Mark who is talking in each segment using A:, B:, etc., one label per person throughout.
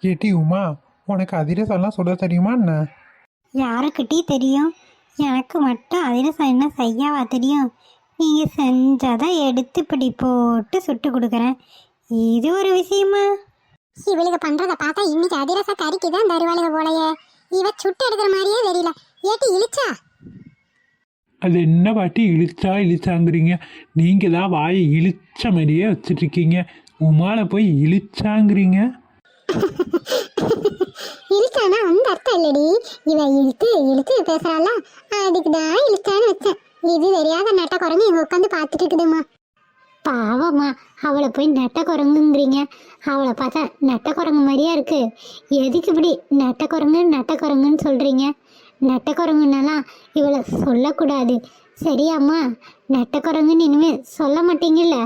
A: ஏட்டி உமா, உனக்கு அதிரசம்லாம் சுட தெரியுமா என்ன?
B: யாருக்கிட்டே தெரியும்? எனக்கு மட்டும் அதிரசம் என்ன செய்யவா தெரியும்? நீங்கள் செஞ்சாதான் எடுத்து இப்படி போட்டு சுட்டு கொடுக்குறேன். இது ஒரு விஷயமா?
C: இவளுக்கு பண்றத பார்த்தா இன்னைக்கு அதிரச கறிக்கு தான் தருவாளுக போலயே. இவ சுட்டு எடுக்கிற மாதிரியே தெரியல. ஏட்டி இழுச்சா?
A: அது என்ன பாட்டி இழிச்சாங்கிறீங்க? நீங்கள் தான் வாயை இழிச்ச மாதிரியே வச்சுட்ருக்கீங்க. உமால போய் இழிச்சாங்கிறீங்க.
C: இழுச்சானா அந்த அர்த்தம் இல்லடி. இவ இழுத்து இழுத்து பேசுறாள, அதுக்கு தான் இழுச்சான்னு வச்சேன். இது தெரியாத நட்ட குரங்கு இங்க உட்காந்து பார்த்துட்டு இருக்குதுமா.
B: பாவம்மா, அவளை போய் நெட்ட குரங்குங்கிறீங்க. அவளை பார்த்தா நெட்ட குரங்கு மாதிரியா இருக்கு. எதுக்கு இப்படி நெட்ட குரங்குன்னு சொல்கிறீங்க? நெட்ட குரங்குன்னெல்லாம் இவளை சொல்லக்கூடாது, சரியாம்மா? நெட்ட குரங்குன்னு இனிமேல் சொல்ல மாட்டீங்கல்ல?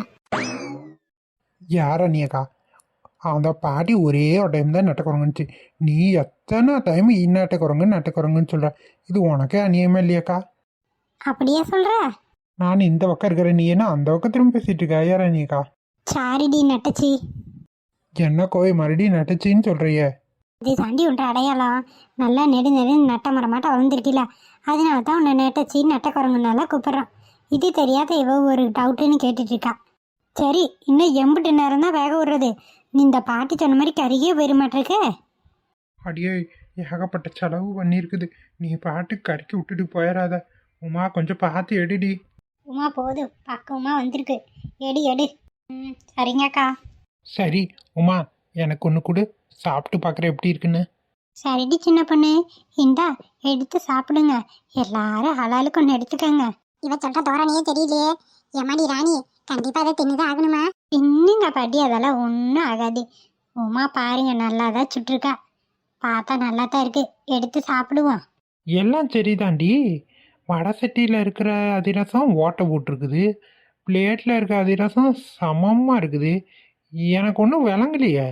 A: யாரா நீ அக்கா? அந்த பாட்டி ஒரே ஒரு டைம் தான் நட்ட குரங்குன்னுச்சு. நீ எத்தனை டைம் நட்ட குரங்குன்னு சொல்கிற? இது உனக்கே அநியமே இல்லையாக்கா?
B: அப்படியே சொல்கிற?
A: நான் இந்த பக்கம் இருக்கிறேன், நீ என்ன அந்த பக்கம் திரும்ப பேசிட்டு இருக்கா? யாரா நீக்கா?
B: சாரிடி நட்டச்சி.
A: என்ன கோவை மறுபடியும் நட்டுச்சின்னு சொல்கிறியே?
B: இது தாண்டி ஒன்ற அடையாளம். நல்லா நெடு நட்ட மரமாட்ட வளர்ந்துருக்கில, அதனால தான் உன்னை நட்டச்சி நட்ட குரங்குனால கூப்பிட்றான். இது தெரியாத இவ ஒரு டவுட்டுன்னு கேட்டுட்ருக்கா. சரி, இன்னும் எம்பிட்டு நேரம் தான் வேக விடுறது? நீ இந்த பாட்டி சொன்ன மாதிரி கருகே போயிருமாட்டிருக்கு.
A: அடியே, ஏகப்பட்ட செலவு பண்ணியிருக்குது. நீ பாட்டு கறிக்கி விட்டுட்டு போயிடாத. உமா கொஞ்சம் பார்த்து எடுடி.
B: உமா போதும், பக்கமா வந்திருக்கு. எடு எடு. சரிங்கக்கா.
A: சரி உமா, எனக்கு ஒன்று கொடு, சாப்பிட்டு பார்க்குற எப்படி இருக்குன்னு.
B: சரிடி சின்ன பொண்ணு, இந்தா எடுத்து சாப்பிடுங்க. எல்லாரும் ஹலாலுக்கு ஒன்று எடுத்துக்கங்க.
C: இவ சொல்ற தோரணையே தெரியலையே. எம்மாடி ராணி, கண்டிப்பா அதை தின்னுதான் ஆகணுமா?
B: இன்னுங்க பாட்டி, அதெல்லாம் ஒன்றும் ஆகாது. உமா பாருங்க, நல்லா தான் சுட்டிருக்கா. பார்த்தா நல்லா தான் இருக்கு, எடுத்து சாப்பிடுவோம்.
A: எல்லாம் சரிதாண்டி. வடை சட்டியில் இருக்கிற அதிரசம் ஓட்டை போட்டிருக்குது, பிளேட்டில் இருக்க அதிரசம் சமமாக இருக்குது. எனக்கு ஒன்றும் விளங்கலையே.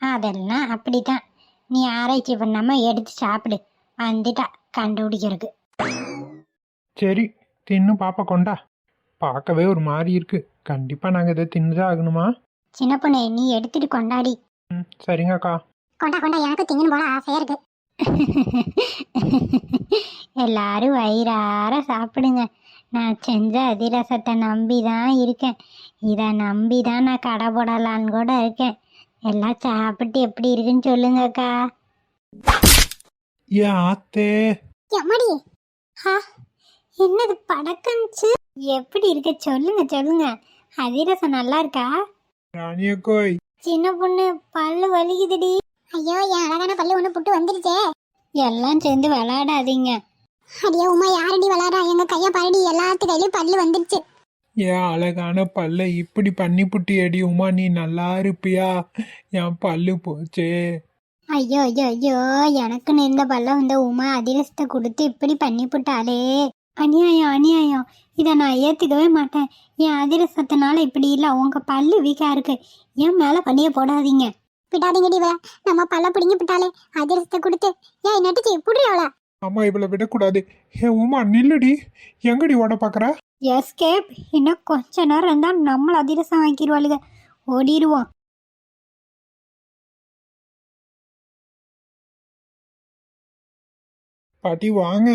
B: அதெல்லாம் அப்படித்தான். நீ ஆராய்ச்சி பண்ணாம எடுத்து சாப்பிடு. வந்துட்டா கண்டுபிடிக்கிறதுக்கு.
A: சரி, தின்னு பாப்பா கொண்டா. பார்க்கவே ஒரு மாதிரி இருக்கு. கண்டிப்பாக நாங்கள் இதை தின்னுதான் ஆகணுமா?
B: சின்ன பொண்ணு, நீ எடுத்துட்டு கொண்டாடி.
A: சரிங்கக்கா.
C: கொண்டா கொண்டா, எனக்கு திங்கன்னு போல ஆசையா இருக்கு.
B: எல்லாரும் வயிறார சாப்பிடுங்க. நான் செஞ்ச அதிரசத்தை நம்பி தான் இருக்கேன். இதை நம்பி தான் நான் கடை போடலான்னு கூட இருக்கேன். எல்லாம் சாப்பிட்டு எப்படி இருக்குன்னு சொல்லுங்கக்கா.
A: ஏன் ஆத்தே?
C: எம்மாடி,
B: ஹா, என்னது படக்கன்ச்சு? எப்படி இருக்கு சொல்லுங்க சொல்லுங்க. அதிரசம் நல்லா இருக்கா?
A: ராணியக்கோய்,
B: சின்ன பொண்ணு, பல்லு வலிக்குதுடி.
C: ஐயோ, என் அழகான பல்லு ஒண்ணு புட்டு வந்துருச்சே.
B: எல்லாம் சேர்ந்து விளையாடாதீங்க.
C: அடியே உமா, யாரடி விளாடுறா? எங்க கைய பாருடி, எல்லாத்து கையிலயும் பல்லு வந்துருச்சு.
A: ஏன் அழகான பல்ல இப்படி பண்ணி புட்டி அடி உமா, நீ நல்லா இருப்பியா? என் பல்லு போச்சே.
B: ஐயோ ஐயோ ஐயோ, எனக்குன்னு இந்த பல்லம் இந்த உமா அதிரசத்தை கொடுத்து இப்படி பண்ணி போட்டாலே. அநியாயம் அநியாயம். இதை நான் ஏற்றுக்கவே மாட்டேன். என் அதிரசத்தினால இப்படி இல்லை, உங்கள் பல்லு வீக்காக இருக்கு. என் மேலே பண்ணியே போடாதீங்க.
C: விடாதீங்கடி இவள, நம்ம பல்ல பிடிங்கி விட்டாலே. அதிரசத்தை கொடுத்து ஏன் நட்டுச்சு புடி அவள.
A: அம்மா இவளை விடக்கூடாது. ஏ உமா நில்லுடி, எங்கடி ஓட பார்க்குற?
B: எஸ்கேப். இன்னும் கொஞ்ச நேரம் இருந்தால் நம்மளை அதிரசம் ஆக்கிடுவாளுங்க. ஓடிடுவோம்.
A: பாட்டி வாங்க.